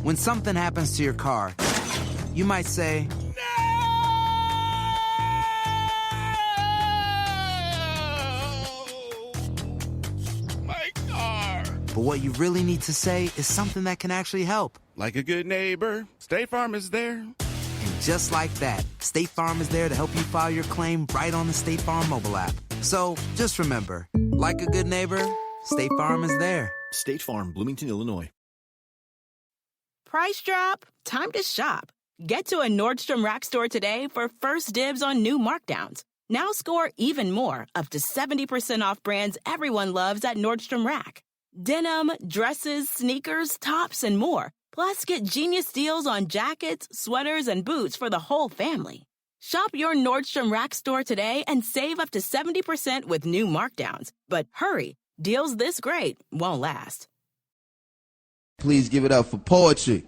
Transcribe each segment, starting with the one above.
When something happens to your car, you might say, My car. but what you really need to say is something that can actually help. Like a good neighbor, State Farm is there. And just like that, State Farm is there to help you file your claim right on the State Farm mobile app. So just remember, like a good neighbor, State Farm is there. State Farm, Bloomington, Illinois. Price drop? Time to shop. Get to a Nordstrom Rack store today for first dibs on new markdowns. Now score even more, up to 70% off brands everyone loves at Nordstrom Rack. Denim, dresses, sneakers, tops, and more. Plus, get genius deals on jackets, sweaters, and boots for the whole family. Shop your Nordstrom Rack store today and save up to 70% with new markdowns. But hurry, deals this great won't last. Please give it up for Poetry.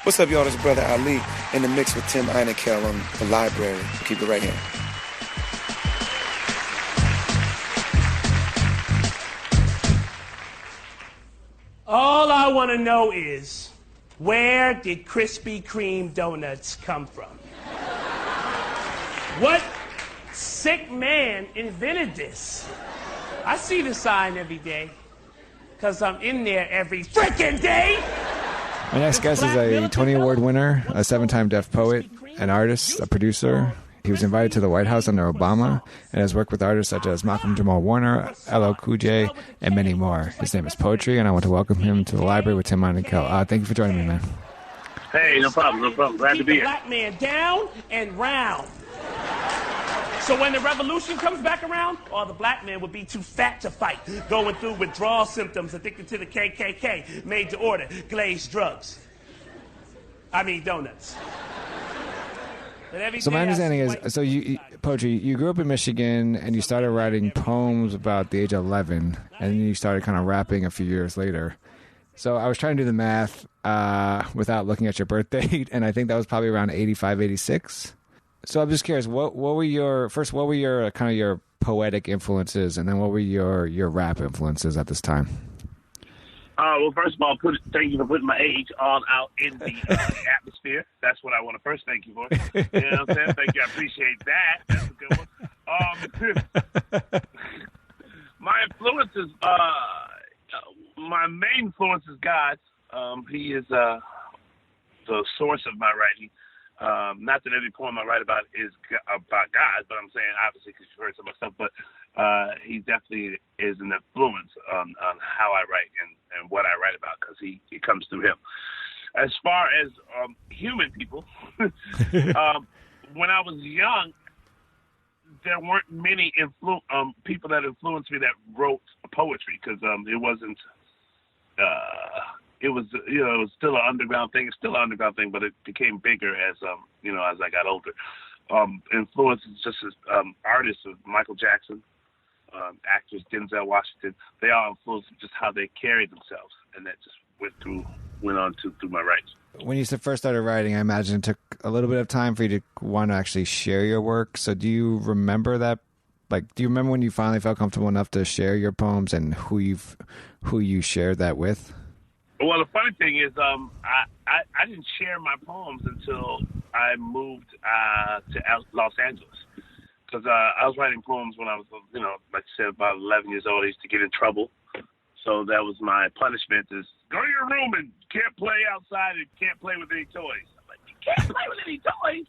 What's up, y'all? This is Brother Ali in the mix with Tim Einenkel on The Library. Keep it right here. All I want to know is, where did Krispy Kreme donuts come from? What sick man invented this? I see the sign every day, because I'm in there every freaking day. My next guest is a Tony Award winner, a 7-time Def Poet, an artist, a producer. He was invited to the White House under Obama and has worked with artists such as Malcolm Jamal Warner, LL Cool J, and many more. His name is Poetri, and I want to welcome him to the library with Tim Einenkel. Thank you for joining me, man. Hey, no problem. Glad to be here. Black man down and round. So when the revolution comes back around, all the black men would be too fat to fight, going through withdrawal symptoms, addicted to the KKK, made to order, glazed drugs. I mean donuts. So my understanding is, so Poetry, you grew up in Michigan and you started writing poems about the age of 11, and then you started kind of rapping a few years later. So I was trying to do the math without looking at your birth date, and I think that was probably around 85, 86. So I'm just curious, what were your kind of your poetic influences, and then what were your rap influences at this time? Well, first of all, thank you for putting my age all out in the atmosphere. That's what I want to first thank you for. You know what I'm saying? Thank you. I appreciate that. That's a good one. My influences, my main influence is God. He is the source of my writing. Not that every poem I write about is about God, but I'm saying obviously because you've heard some of my stuff, but he definitely is an influence on how I write and what I write about, because it comes through him. As far as human people, when I was young, there weren't many people that influenced me that wrote poetry, because it wasn't. It was still an underground thing. It's still an underground thing, but it became bigger as as I got older. Influences just as artists of Michael Jackson, actors Denzel Washington. They all influenced just how they carried themselves, and that just went on through my writing. When you first started writing, I imagine it took a little bit of time for you to want to actually share your work. So do you remember that? Like, do you remember when you finally felt comfortable enough to share your poems, and who you shared that with? Well, the funny thing is, I didn't share my poems until I moved to Los Angeles, because I was writing poems when I was, like I said, about 11 years old. I used to get in trouble, so that was my punishment: is go to your room and can't play outside and can't play with any toys. I'm like, you can't play with any toys?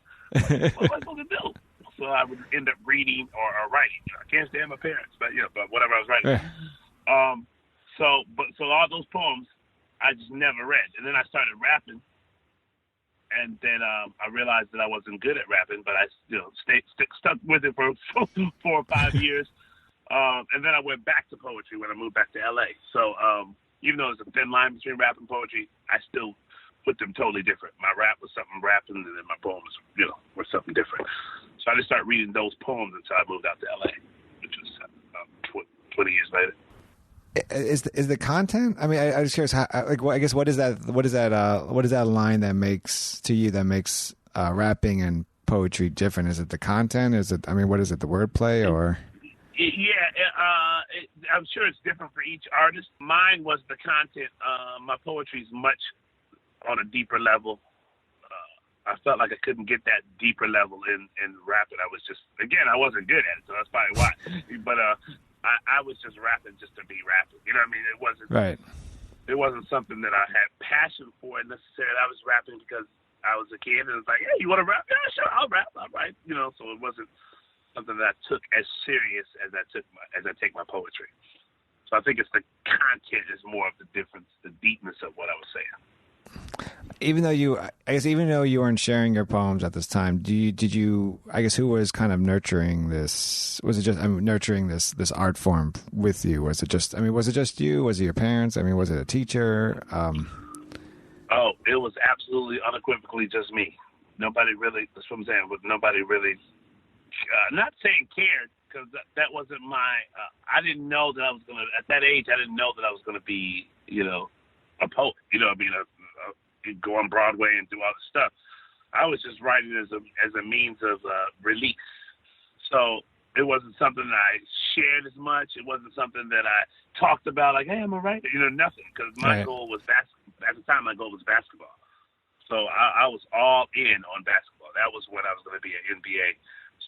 What am I supposed to do? So I would end up reading or writing. I can't stand my parents, but whatever I was writing. So all those poems I just never read. And then I started rapping, and then I realized that I wasn't good at rapping, but I stuck with it for 4 or 5 years. And then I went back to poetry when I moved back to LA. So even though there's a thin line between rap and poetry, I still put them totally different. My rap was something rapping, and then my poems, were something different. So I just started reading those poems until I moved out to LA, which was 20 years later. Is the content? I mean, I just curious. What is that line that makes rapping and poetry different? Is it the content? Is it? I mean, what is it? The wordplay or? I'm sure it's different for each artist. Mine was the content. My poetry is much on a deeper level. I felt like I couldn't get that deeper level in rapping. I was just, again, I wasn't good at it, so that's probably why. But I was just rapping just to be rapping. You know what I mean? It wasn't Right. It wasn't something that I had passion for necessarily. I was rapping because I was a kid, and it was like, hey, you want to rap? Yeah, sure, I'll rap. All right, you know. So it wasn't something that I took as serious as I take my poetry. So I think it's the content is more of the difference, the deepness of what I was saying. Even though you weren't sharing your poems at this time, did you? I guess who was kind of nurturing this? Was it just nurturing this art form with you? Was it just you? Was it your parents? I mean, was it a teacher? Oh, it was absolutely unequivocally just me. Nobody really. That's what I'm saying. But nobody really. Not saying cared, because that wasn't my. I didn't know that I was gonna. At that age, I didn't know that I was gonna be, a poet. You know, I mean, go on Broadway and do all this stuff. I was just writing as a means of release. So it wasn't something that I shared as much. It wasn't something that I talked about like, hey, I'm a writer. Nothing. Because my goal was at the time, my goal was basketball. So I was all in on basketball. That was when I was going to be an NBA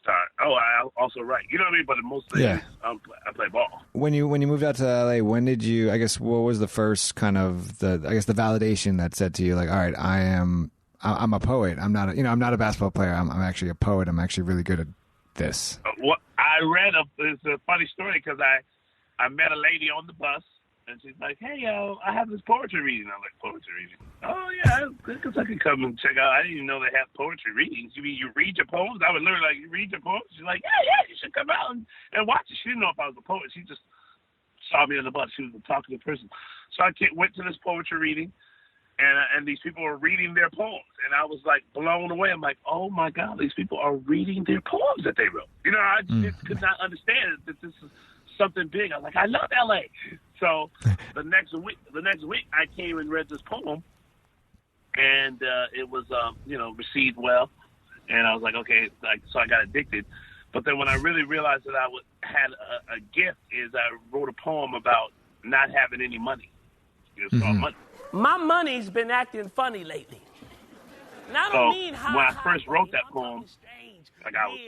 star. Oh, I also write. You know what I mean? But mostly I play ball. When you moved out to LA, when did you? I guess what was the first kind of the validation that said to you like, all right, I'm a poet. I'm not a basketball player. I'm actually a poet. I'm actually really good at this. Well, I read it's a funny story because I met a lady on the bus. And she's like, hey, I have this poetry reading. I'm like, poetry reading? Oh, yeah, because I could come and check out. I didn't even know they have poetry readings. You mean you read your poems? I would literally you read your poems? She's like, yeah, you should come out and watch it. She didn't know if I was a poet. She just saw me on the bus. She was a talkative person. So I went to this poetry reading, and these people were reading their poems. And I was, like, blown away. I'm like, oh, my God, these people are reading their poems that they wrote. I just could not understand that this is something big. I was like, I love L.A., so the next week I came and read this poem, and it was received well, and I was like, okay, so I got addicted. But then when I really realized that I had a gift, is I wrote a poem about not having any money. It's called Money. My money's been acting funny lately. And I don't mean how. When I first wrote that poem, like I was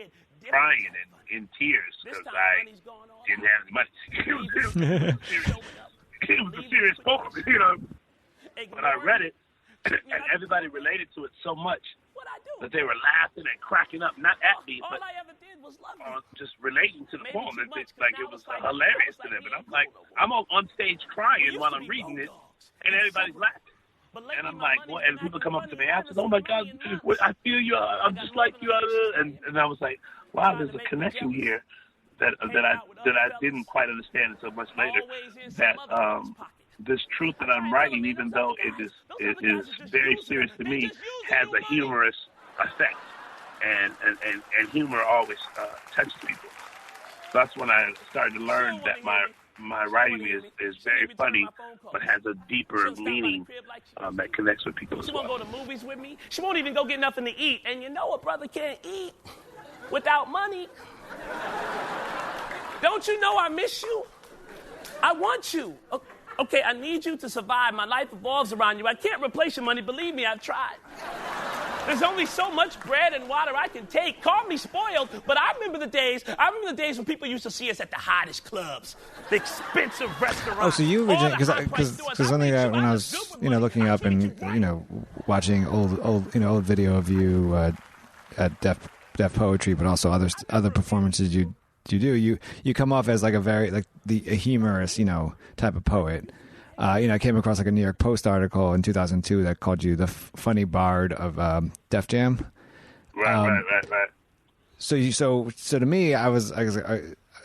crying and in tears because I didn't have any money. It was a serious poem, But I read it, and everybody related to it so much that they were laughing and cracking up, not at me, but just relating to the poem. It was hilarious to them. And I'm like, I'm on stage crying while I'm reading it, and everybody's laughing. And I'm like, what? And people come up to me after, oh my God, I feel you. I'm just like you. And I was like, wow, there's a connection here that I didn't quite understand until much later. That this truth that I'm writing, even though it is very serious to me, has a humorous effect, and humor always touches people. So that's when I started to learn that my writing is very funny, but has a deeper meaning that connects with people as well. She won't go to movies with me. She won't even go get nothing to eat. And a brother can't eat without money. Don't you know I miss you? I want you. Okay, I need you to survive. My life revolves around you. I can't replace your money. Believe me, I've tried. There's only so much bread and water I can take. Call me spoiled, but I remember the days when people used to see us at the hottest clubs, the expensive restaurants. Oh, so you originally, because something that when I was, looking up and, watching old video of you at Def Poetry, but also other performances you do, you come off as like a very, like a humorous, type of poet. I came across like a New York Post article in 2002 that called you the funny bard of Def Jam. Right. So to me,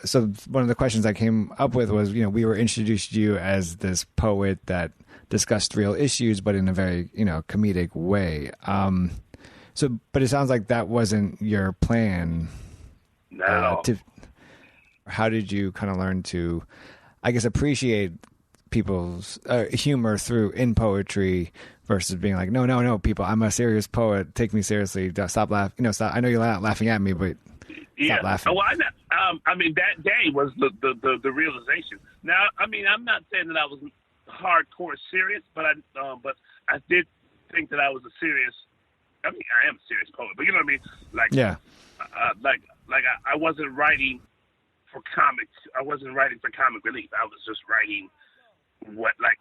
so one of the questions I came up with was, we were introduced to you as this poet that discussed real issues, but in a very, comedic way. But it sounds like that wasn't your plan. No. How did you kind of learn to, I guess, appreciate people's humor in poetry versus being like, no, people, I'm a serious poet. Take me seriously. Stop laughing. Stop. I know you're not laughing at me, but stop laughing. Well, that day was the realization. Now, I'm not saying that I was hardcore serious, but I did think that I was a serious. I mean, I am a serious poet, but you know what I mean. Like, Yeah. I wasn't writing for comics. I wasn't writing for comic relief. I was just writing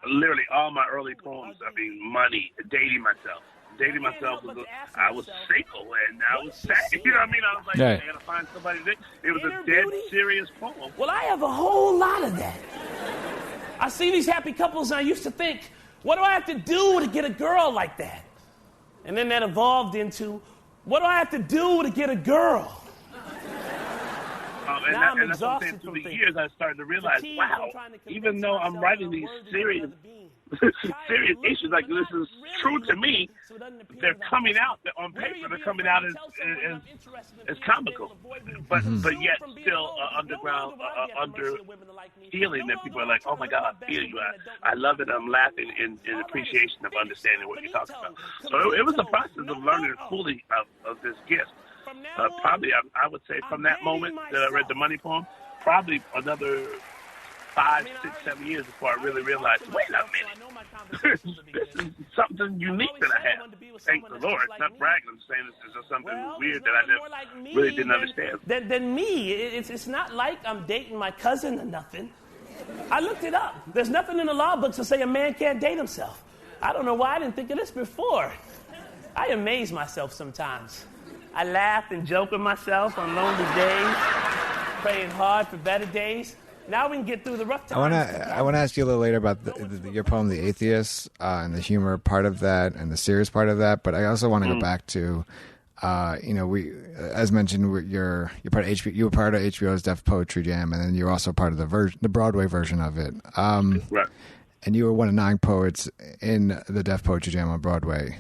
literally all my early poems. I mean, money, dating myself. Dating myself I was single and I was sad. You know what I mean? I was like, I gotta find somebody. It was a dead serious poem. Well, I have a whole lot of that. I see these happy couples and I used to think, what do I have to do to get a girl like that? And then that evolved into, what do I have to do to get a girl? Now I'm exhausted through the years. I started to realize, wow, even though I'm writing these serious issues, like this is true to me, they're coming out on paper. They're coming out as comical, but yet still underground, under feeling that people are like, oh my God, I feel you. I love it. I'm laughing in appreciation of understanding what you're talking about. So it was a process of learning fully of this gift. Probably, I would say from that moment that I read the Money poem, probably another 5, 6, 7 years before I really realized, wait a minute, this is something unique that I have. Thank the Lord. It's not bragging. I'm saying this is just something weird that I never really didn't understand. Than me. It's not like I'm dating my cousin or nothing. I looked it up. There's nothing in the law books to say a man can't date himself. I don't know why I didn't think of this before. I amaze myself sometimes. I laugh and joke with myself on lonely days, praying hard for better days. Now we can get through the rough times. I want to ask you a little later about your poem, The Atheist, and the humor part of that and the serious part of that. But I also want to go back to, we, as mentioned, you're part of HBO. You were part of HBO's Def Poetry Jam, and then you're also part of the Broadway version of it. Right. And you were one of 9 poets in the Def Poetry Jam on Broadway.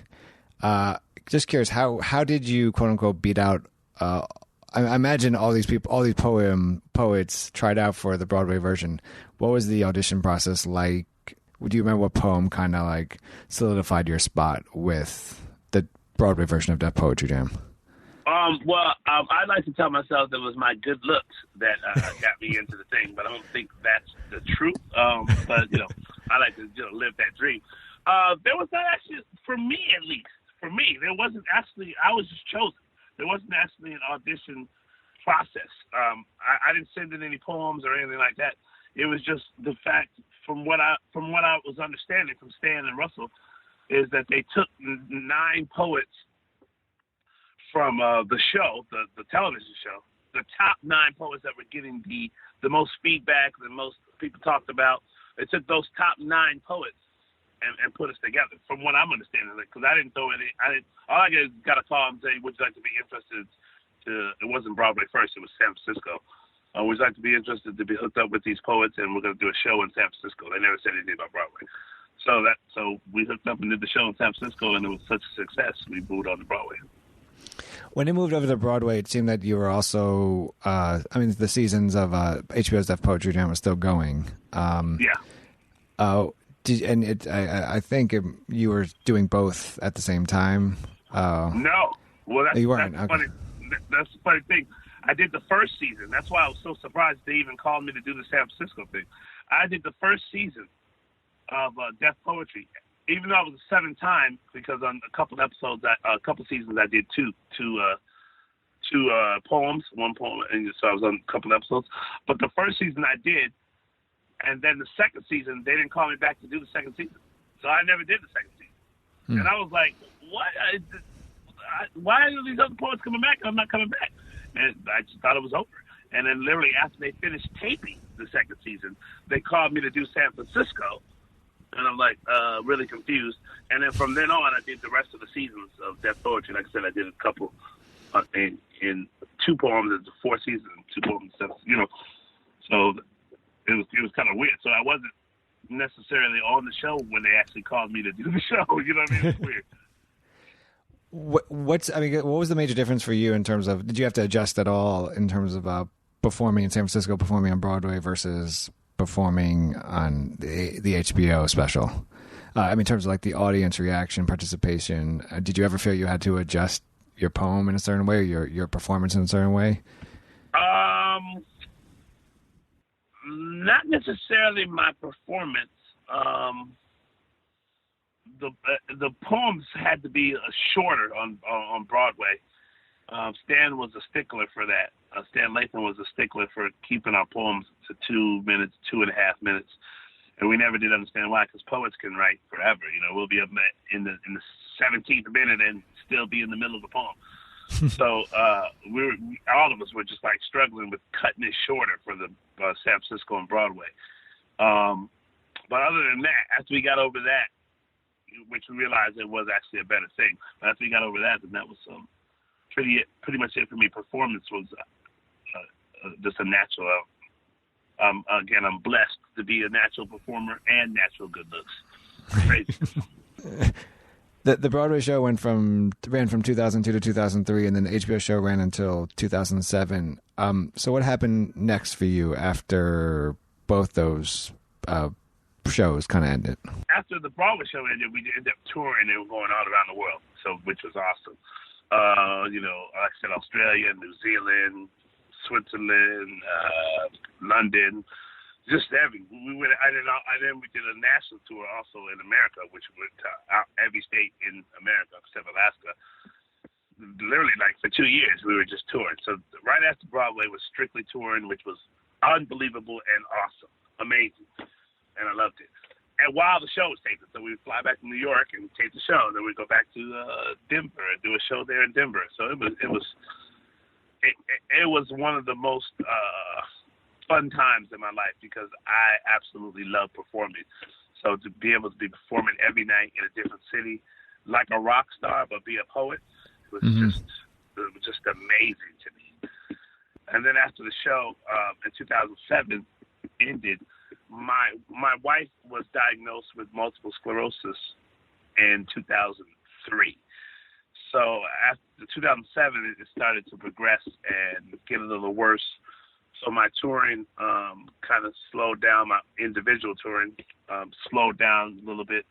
Just curious, how did you, quote unquote, beat out? I imagine all these people, all these poets tried out for the Broadway version. What was the audition process like? Do you remember what poem kind of like solidified your spot with the Broadway version of Def Poetry Jam? I like to tell myself that it was my good looks that got me into the thing, but I don't think that's the truth. But I like to live that dream. There was not actually, for me at least. For me, there wasn't actually, I was just chosen. There wasn't actually an audition process. I didn't send in any poems or anything like that. It was just the fact, from what I was understanding from Stan and Russell, is that they took 9 poets from the show, the television show, the top 9 poets that were getting the most feedback, the most people talked about. They took those top 9 poets and put us together, from what I'm understanding, because I didn't throw any. All I got a call and say, "Would you like to be interested?" It wasn't Broadway first; it was San Francisco. Would you like to be interested to be hooked up with these poets, and we're going to do a show in San Francisco? They never said anything about Broadway, so we hooked up and did the show in San Francisco, and it was such a success. We moved on to Broadway. When you moved over to Broadway, it seemed that you were also, the seasons of HBO's Def Poetry Jam were still going. I think you were doing both at the same time. No. Well, you weren't. That's funny. That's the funny thing. I did the first season. That's why I was so surprised they even called me to do the San Francisco thing. I did the first season of Def Poetry, even though I was a 7th time, because on a couple episodes, a couple seasons, I did two poems, 1 poem, and so I was on a couple episodes. But the first season I did. And then the second season, they didn't call me back to do the second season. So I never did the second season. And I was like, what? Why are these other poets coming back? I'm not coming back. And I just thought it was over. And then literally after they finished taping the second season, they called me to do San Francisco. And I'm like, really confused. And then from then on, I did the rest of the seasons of Def Poetry. Like I said, I did a couple in 2 poems in the 4th season, 2 poems, so it was kind of weird. So I wasn't necessarily on the show when they actually called me to do the show. You know what I mean? It's weird. What was the major difference for you in terms of, did you have to adjust at all in terms of performing in San Francisco, performing on Broadway versus performing on the HBO special? In terms of like the audience reaction, participation, did you ever feel you had to adjust your poem in a certain way, or your performance in a certain way? Not necessarily my performance, the poems had to be shorter on Broadway. Stan was a stickler for that. Stan Lathan was a stickler for keeping our poems to 2 minutes, 2.5 minutes, and we never did understand why. Because poets can write forever. You know, we'll be up in the 17th minute and still be in the middle of the poem. So all of us were just like struggling with cutting it shorter for the San Francisco and Broadway. But other than that, after we got over that, which we realized it was actually a better thing. But after we got over that, then that was pretty much it for me. Performance was just a natural. Again, I'm blessed to be a natural performer and natural good looks. Crazy. The Broadway show ran from 2002 to 2003, and then the HBO show ran until 2007. So what happened next for you after both those shows kind of ended? After the Broadway show ended, we ended up touring and going all around the world, which was awesome. Like I said, Australia, New Zealand, Switzerland, London, just we went. Then we did a national tour also in America, which went to every state in America except Alaska. Literally, like for 2 years, we were just touring. So right after Broadway was strictly touring, which was unbelievable and awesome, amazing, and I loved it. And while the show was taping, so we'd fly back to New York and tape the show. Then we'd go back to Denver and do a show there in Denver. So it was one of the most fun times in my life because I absolutely love performing. So to be able to be performing every night in a different city, like a rock star, but be a poet, was just amazing to me. And then after the show in 2007 ended, my wife was diagnosed with multiple sclerosis in 2003. So after 2007, it started to progress and get a little worse. So my touring kind of slowed down. My individual touring slowed down a little bit,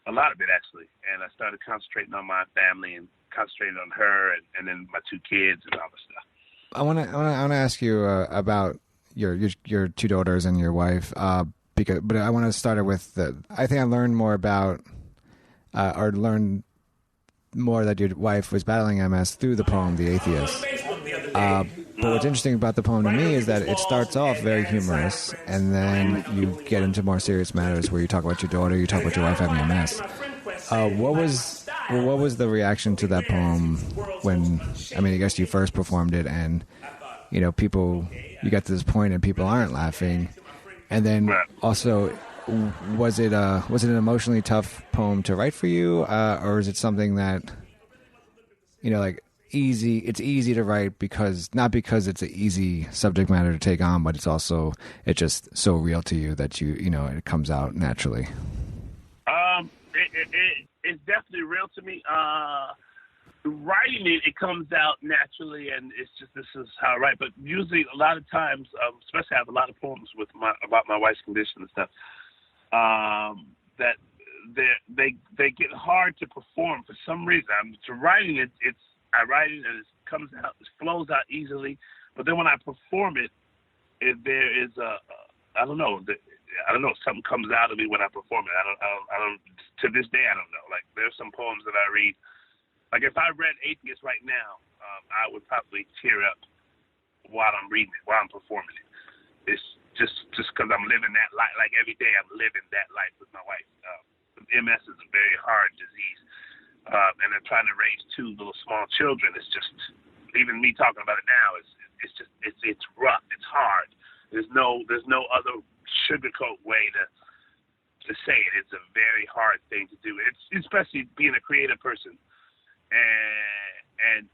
a lot of it actually. And I started concentrating on my family and concentrating on her and then my 2 kids and all the stuff. I want to ask you about your 2 daughters and your wife, but I want to start it with I think I learned more about or learned more that your wife was battling MS through the poem "The Atheist." But what's interesting about the poem to me is that it starts off very humorous, and then you get into more serious matters where you talk about your daughter, you talk about your wife having MS. What was the reaction to that poem when, I guess you first performed it and, people, you got to this point and people aren't laughing. And then also, was it an emotionally tough poem to write for you? Or is it something that, easy? It's easy to write not because it's an easy subject matter to take on, but it's just so real to you that it comes out naturally. It's definitely real to me. Writing it comes out naturally, and it's just this is how I write. But usually, a lot of times, especially I have a lot of poems about my wife's condition and stuff. That they get hard to perform for some reason. Writing it, I write it and it comes out, it flows out easily. But then when I perform it, there is I don't know, something comes out of me when I perform it. I don't. To this day, I don't know. Like there's some poems that I read. Like if I read Atheist right now, I would probably tear up while I'm reading it, while I'm performing it. It's just because I'm living that life. Like every day, I'm living that life with my wife. MS is a very hard disease, and I'm trying to raise 2 little small children. It's just even me talking about it now. It's rough. It's hard. There's no other sugarcoat way to say it. It's a very hard thing to do. It's especially being a creative person and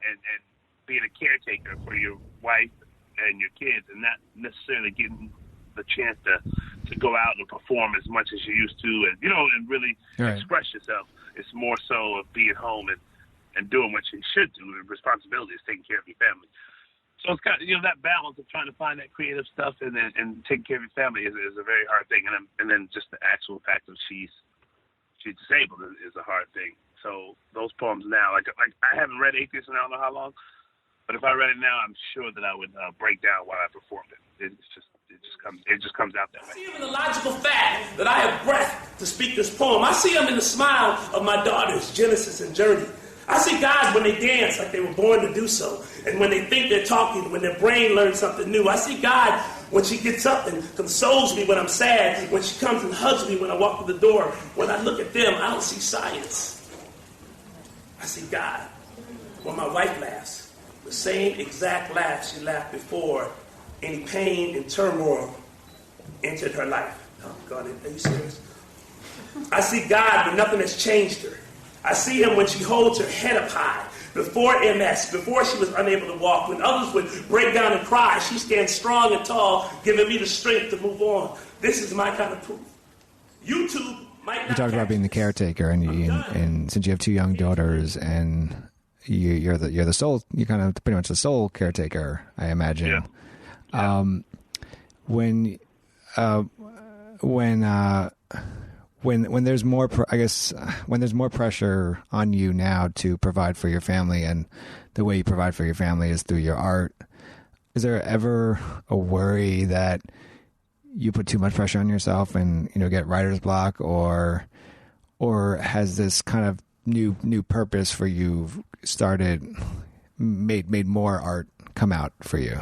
being a caretaker for your wife and your kids, and not necessarily getting the chance to go out and perform as much as you used to, and and really express yourself. It's more so of being home and doing what you should do. The responsibility is taking care of your family. So it's kind of that balance of trying to find that creative stuff and taking care of your family is a very hard thing, and then just the actual fact of she's disabled is a hard thing. So those poems now, like I haven't read Atheist in I don't know how long, but if I read it now, I'm sure that I would break down while I performed it. It's It just comes out that way. I see him in the logical fact that I have breath to speak this poem. I see him in the smile of my daughters, Genesis and Journey. I see God when they dance like they were born to do so, and when they think they're talking, when their brain learns something new. I see God when she gets up and consoles me when I'm sad, when she comes and hugs me when I walk through the door. When I look at them, I don't see science. I see God when my wife laughs, the same exact laugh she laughed before any pain and turmoil entered her life. Oh, God, are you serious? I see God when nothing has changed her. I see him when she holds her head up high. Before MS, before she was unable to walk, when others would break down and cry, she stands strong and tall, giving me the strength to move on. This is my kind of proof. YouTube might not. You talked about being the caretaker, and since you have two young daughters, and you're the sole, you're kind of pretty much the sole caretaker, I imagine. Yeah. When there's more, when there's more pressure on you now to provide for your family, and the way you provide for your family is through your art, is there ever a worry that you put too much pressure on yourself and, get writer's block, or has this kind of new purpose for you made more art come out for you?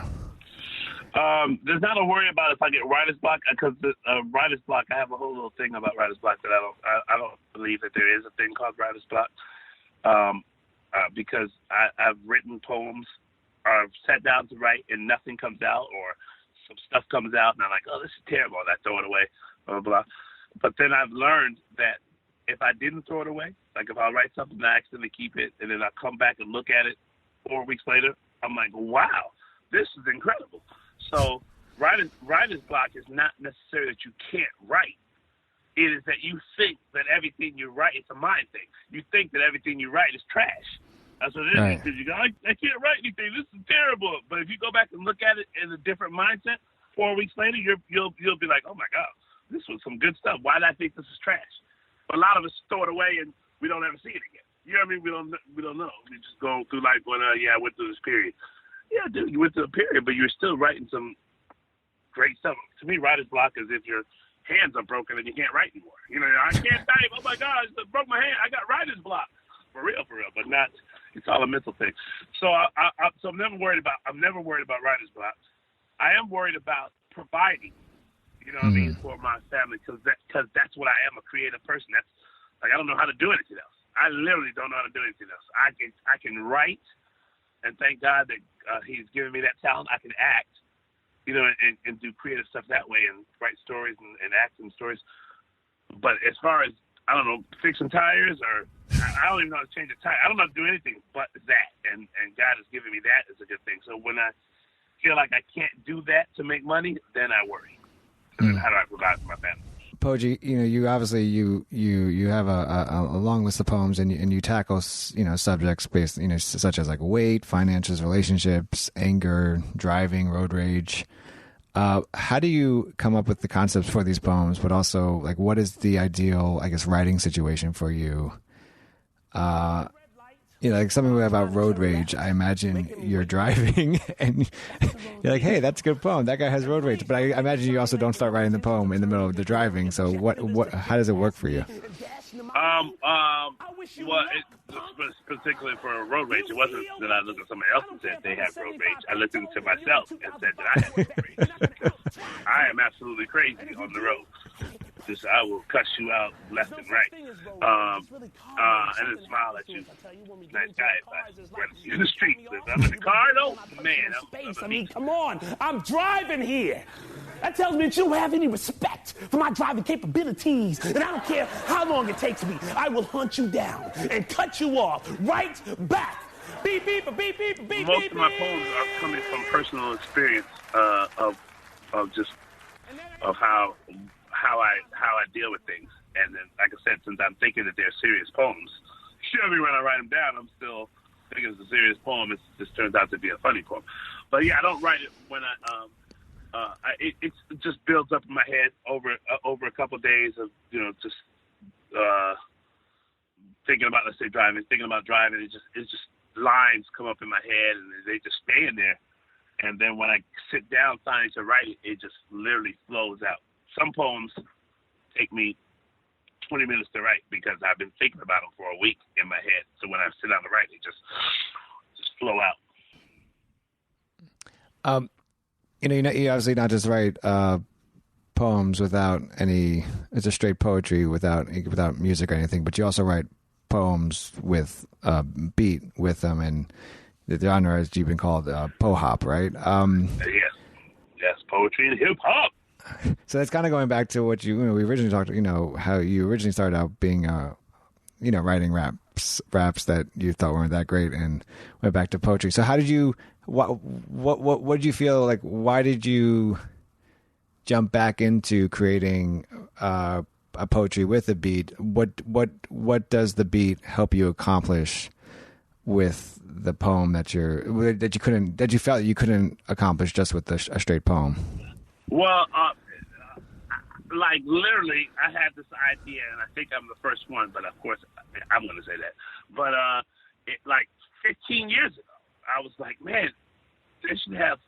There's not a worry about if I get writer's block, because writer's block, I have a whole little thing about writer's block that I don't believe that there is a thing called writer's block, because I've written poems, or I've sat down to write and nothing comes out, or some stuff comes out and I'm like, oh, this is terrible, and I throw it away, blah, blah, blah. But then I've learned that if I didn't throw it away, like if I write something and I accidentally keep it, and then I come back and look at it 4 weeks later, I'm like, wow, this is incredible. So writer's block is not necessarily that you can't write. It is that you think that everything you write, it's a mind thing. You think that everything you write is trash. That's what it is. Right. Because you go, I can't write anything. This is terrible. But if you go back and look at it in a different mindset, 4 weeks later, you'll be like, oh my God, this was some good stuff. Why did I think this is trash? But a lot of us throw it away and we don't ever see it again. You know what I mean? We don't know. We just go through life going, I went through this period. Yeah, dude, you went through a period, but you're still writing some great stuff. To me, writer's block is if your hands are broken and you can't write anymore. I can't type. Oh my God, I just broke my hand. I got writer's block. For real, but not. It's all a mental thing. So I'm never worried about. I'm never worried about writer's block. I am worried about providing. You know what I mean, for my family, because that's what I am, a creative person. That's like I don't know how to do anything else. I literally don't know how to do anything else. I can write, and thank God that He's given me that talent. I can act, and do creative stuff that way, and write stories and act in stories. But as far as, I don't know, fixing tires, or I don't even know how to change a tire. I don't know how to do anything but that, and God has given me that as a good thing. So when I feel like I can't do that to make money, then I worry. So then how do I provide for my family? Poetri, you obviously you have a long list of poems, and you tackle subjects based such as like weight, finances, relationships, anger, driving, road rage. How do you come up with the concepts for these poems? But also, like, what is the ideal, I guess, writing situation for you? Like something about road rage. I imagine you're driving and you're like, "Hey, that's a good poem. That guy has road rage." But I imagine you also don't start writing the poem in the middle of the driving. So what? How does it work for you? Well, particularly for road rage, it wasn't that I looked at somebody else and said they have road rage. I looked into myself and said that I have road rage. I am absolutely crazy on the road. I will cuss you out left and right, and then smile at you. Nice guy if I run you in the street. If I'm in the car, though, man, come on, I'm driving here. That tells me that you don't have any respect for my driving capabilities, and I don't care how long it takes me. I will hunt you down and cut you off right back. Beep, beep, beep, beep, beep. Most of my poems are coming from personal experience of how I deal with things. And then, like I said, since I'm thinking that they're serious poems, surely when I write them down, I'm still thinking it's a serious poem. It just turns out to be a funny poem. But yeah, I don't write it when it just builds up in my head over a couple of days of just thinking about, let's say, driving. It's just lines come up in my head and they just stay in there. And then when I sit down finally to write it, it just literally flows out. Some poems take me 20 minutes to write because I've been thinking about them for a week in my head. So when I sit down to write, it just flow out. You obviously not just write poems without any. It's a straight poetry without music or anything. But you also write poems with beat with them, and the genre, as you've been called, po-hop, right? Yes, poetry and hip hop. So that's kind of going back to what we originally talked. How you originally started out being writing raps that you thought weren't that great, and went back to poetry. So how did you? What did you feel like? Why did you jump back into creating a poetry with a beat? What does the beat help you accomplish with the poem that you felt you couldn't accomplish just with a straight poem? Well, like literally, I had this idea, and I think I'm the first one, but of course, I'm going to say that. But like 15 years ago, I was like, man, they should have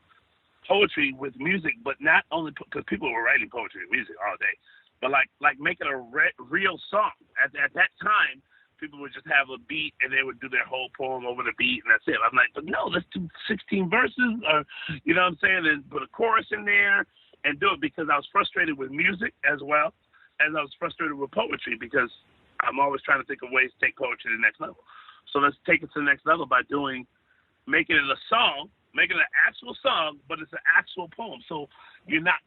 poetry with music, but not only because people were writing poetry and music all day, but like make it a real song. At that time, people would just have a beat and they would do their whole poem over the beat, and that's it. I'm like, but no, let's do 16 verses, or you know what I'm saying, and put a chorus in there and do it, because I was frustrated with music as well as I was frustrated with poetry, because I'm always trying to think of ways to take poetry to the next level. So let's take it to the next level by making it a song, making it an actual song, but it's an actual poem. So you're not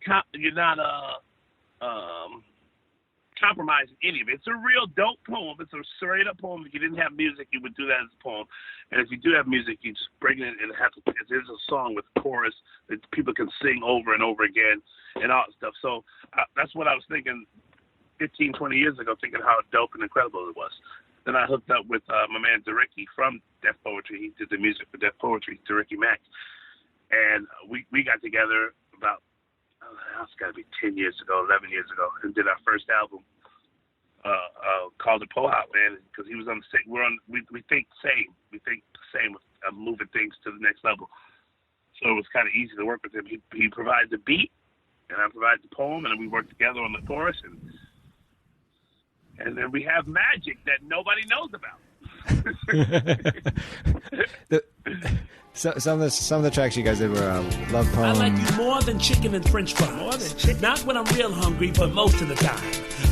compromising any of it. It's a real dope poem. It's a straight up poem. If you didn't have music, you would do that as a poem. And if you do have music, you just bring it in and it is a song with a chorus that people can sing over and over again and all that stuff. So that's what I was thinking 15, 20 years ago, thinking how dope and incredible it was. Then I hooked up with my man Dericky from Def Poetry. He did the music for Def Poetry, Dericky Mack. And we got together about, it's got to be 10 years ago, 11 years ago, and did our first album called the Poet, man, because he was on the same. We think the same. We think the same with moving things to the next level. So it was kind of easy to work with him. He provided the beat, and I provided the poem, and then we worked together on the chorus, and then we have magic that nobody knows about. Some of the tracks you guys did were love poems. I like you more than chicken and French fries. More than chicken. Not when I'm real hungry, but most of the time.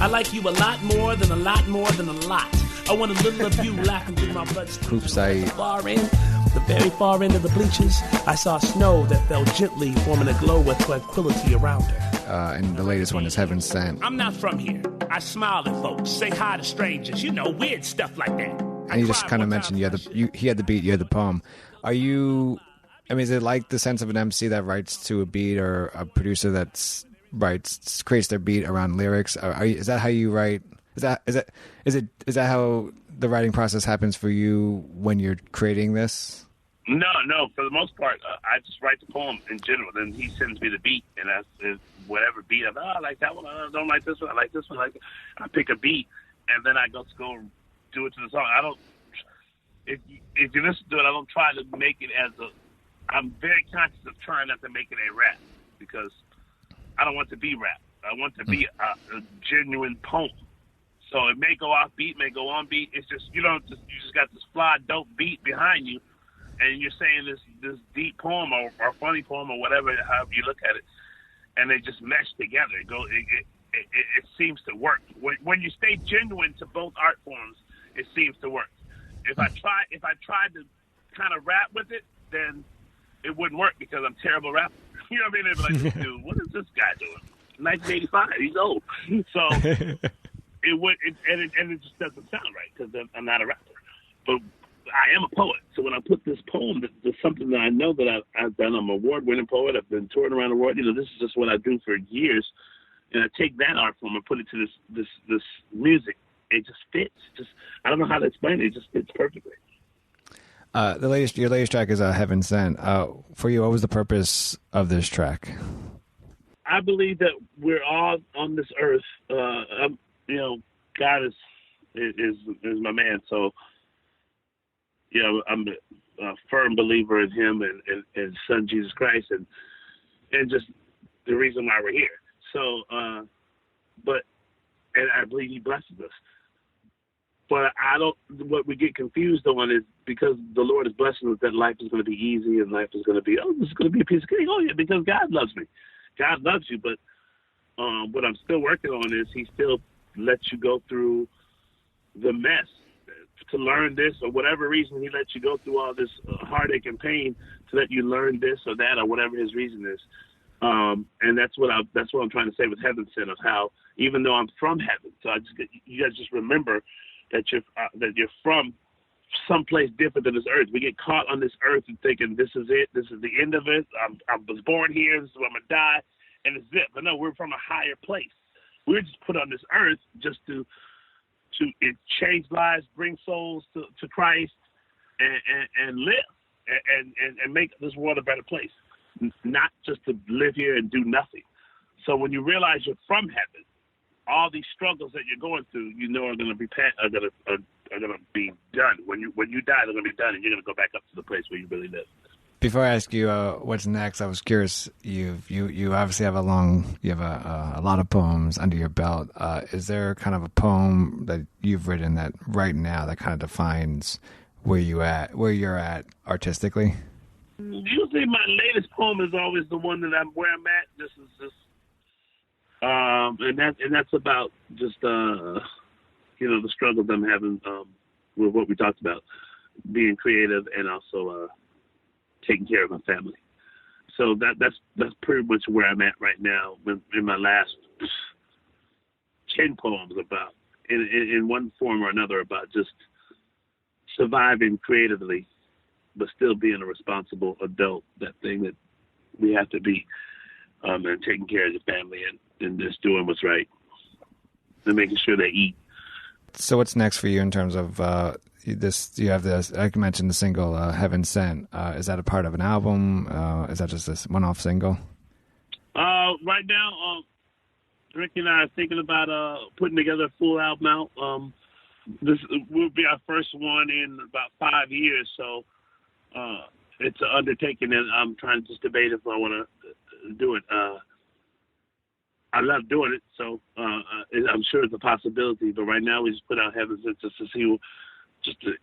I like you a lot more than a lot more than a lot. I want a little of you laughing through my bloodstream. Group site. The very far end of the bleachers, I saw snow that fell gently, forming a glow with tranquility around her. And the latest one is Heaven Sent. I'm not from here. I smile at folks, say hi to strangers, weird stuff like that. And you just kind of mentioned he had the beat, you had the poem. Is it like the sense of an MC that writes to a beat, or a producer that creates their beat around lyrics? Is that how you write? Is that how the writing process happens for you when you're creating this? No. For the most part, I just write the poem in general. Then he sends me the beat, and that's whatever beat. I like that one. I don't like this one. I like this one. I pick a beat, and then I go do it to the song. I don't. If you listen to it, I don't try to make it as I'm very conscious of trying not to make it a rap, because I don't want it to be rap. I want it to be a genuine poem. So it may go off beat, may go on beat. It's just you just got this fly dope beat behind you, and you're saying this deep poem or funny poem or whatever, however you look at it, and they just mesh together. It seems to work. When you stay genuine to both art forms, it seems to work. If I tried to kind of rap with it, then it wouldn't work, because I'm a terrible rapper. You know what I mean? They'd be like, dude, what is this guy doing? 1985, he's old. So it just doesn't sound right, because I'm not a rapper. But I am a poet. So when I put this poem, that's something that I know that I've done. I'm an award-winning poet. I've been touring around the world. This is just what I do for years. And I take that art form and put it to this music. It just fits. I don't know how to explain it. It just fits perfectly. Your latest track is Heaven Sent. For you, what was the purpose of this track? I believe that we're all on this earth. God is my man. So, a firm believer in him and his son, Jesus Christ, and just the reason why we're here. So, and I believe he blesses us. But what we get confused on is because the Lord is blessing us that life is going to be easy and life is going to be, this is going to be a piece of cake. Oh, yeah, because God loves me. God loves you. But what I'm still working on is he still lets you go through the mess to learn this, or whatever reason he lets you go through all this heartache and pain to let you learn this or that or whatever his reason is. And that's what I'm trying to say with Heaven Sent, of how even though I'm from heaven, so you guys just remember that you're from someplace different than this earth. We get caught on this earth and thinking this is it, this is the end of it. I was born here, this is where I'm gonna die, and it's it. But no, we're from a higher place. We're just put on this earth just to change lives, bring souls to Christ, and live and make this world a better place. Not just to live here and do nothing. So when you realize you're from heaven, all these struggles that you're going through, are going to be done. When you die, they're going to be done, and you're going to go back up to the place where you really live. Before I ask you what's next, I was curious. You obviously have a lot of poems under your belt. Is there kind of a poem that you've written that right now that kind of defines where you're at artistically? Usually, my latest poem is always the one where I'm at. This is just, and that's about just the struggles I'm having with what we talked about, being creative and also taking care of my family. So that's pretty much where I'm at right now. In my last 10 poems about, in one form or another, about just surviving creatively, but still being a responsible adult, that thing that we have to be, and taking care of your family and just doing what's right and making sure they eat. So what's next for you in terms of this? You have this, I mentioned the single Heaven Sent. Is that a part of an album? Is that just this one-off single? Right now, Ricky and I are thinking about putting together a full album out. This will be our first one in about 5 years, so it's an undertaking, and I'm trying to just debate if I want to do it. I love doing it, so I'm sure it's a possibility. But right now, we just put out Heaven Sent just to see.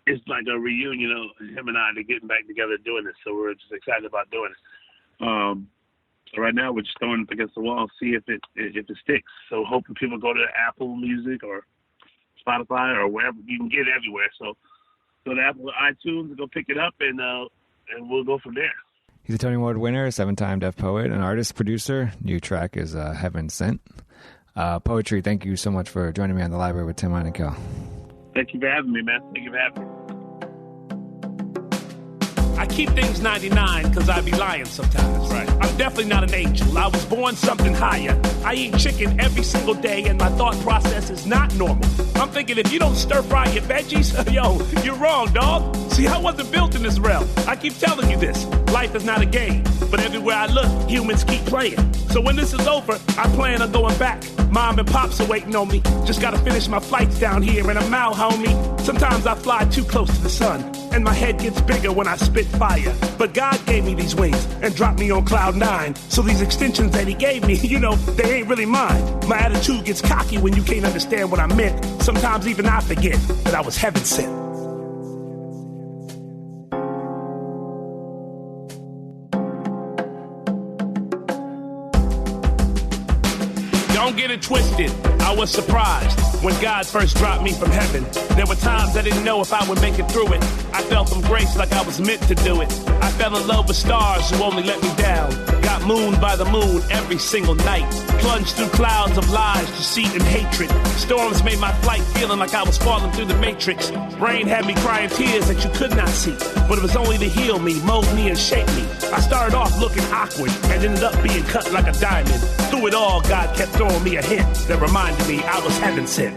It's like a reunion of him and I to getting back together doing this. So we're just excited about doing it. So right now, we're just throwing it against the wall, see if it sticks. So hoping people go to Apple Music or Spotify or wherever. You can get it everywhere. So go to Apple iTunes and go pick it up, and we'll go from there. He's a Tony Award winner, 7-time Def Poet, an artist, producer. New track is Heaven Sent. Poetry, thank you so much for joining me on The Library with Tim Einenkel. Thank you for having me, man. Thank you for having me. I keep things 99 because I be lying sometimes. Right. I'm definitely not an angel. I was born something higher. I eat chicken every single day, and my thought process is not normal. I'm thinking if you don't stir fry your veggies, yo, you're wrong, dog. See, I wasn't built in this realm. I keep telling you this. Life is not a game, but everywhere I look, humans keep playing. So when this is over, I plan on going back. Mom and pops are waiting on me. Just gotta finish my flights down here, and I'm out, homie. Sometimes I fly too close to the sun, and my head gets bigger when I spit fire. But God gave me these wings and dropped me on cloud 9. So these extensions that he gave me, they ain't really mine. My attitude gets cocky when you can't understand what I meant. Sometimes even I forget that I was heaven sent. Don't get it twisted. I was surprised when God first dropped me from heaven. There were times I didn't know if I would make it through it. I felt from grace like I was meant to do it. I fell in love with stars who only let me down. Got mooned by the moon every single night. Plunged through clouds of lies, deceit, and hatred. Storms made my flight feeling like I was falling through the matrix. Rain had me crying tears that you could not see. But it was only to heal me, mold me, and shape me. I started off looking awkward and ended up being cut like a diamond. Through it all, God kept throwing me a hint that reminded me I was heaven sent.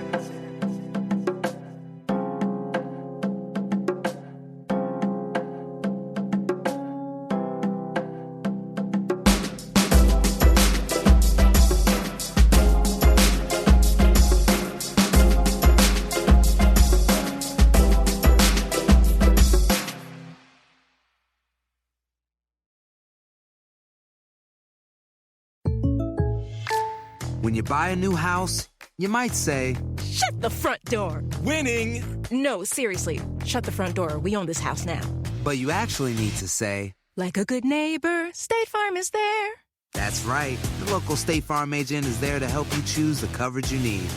When you buy a new house, you might say, Shut the front door. Winning. No, seriously. Shut the front door. We own this house now. but you actually need to say, like a good neighbor, State Farm is there. That's right. The local State Farm agent is there to help you choose the coverage you need.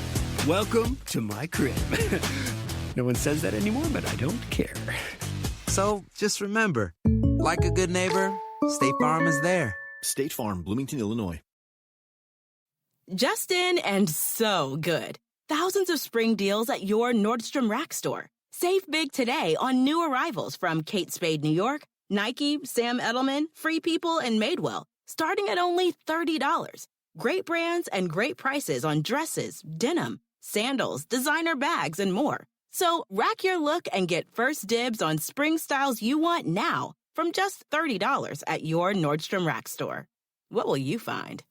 Welcome to my crib. No one says that anymore, but I don't care. So just remember, like a good neighbor, State Farm is there. State Farm, Bloomington, Illinois. Just in and so good. Thousands of spring deals at your Nordstrom Rack store. Save big today on new arrivals from Kate Spade, New York, Nike, Sam Edelman, Free People, and Madewell, starting at only $30. Great brands and great prices on dresses, denim, sandals, designer bags, and more. So rack your look and get first dibs on spring styles you want now from just $30 at your Nordstrom Rack store. What will you find?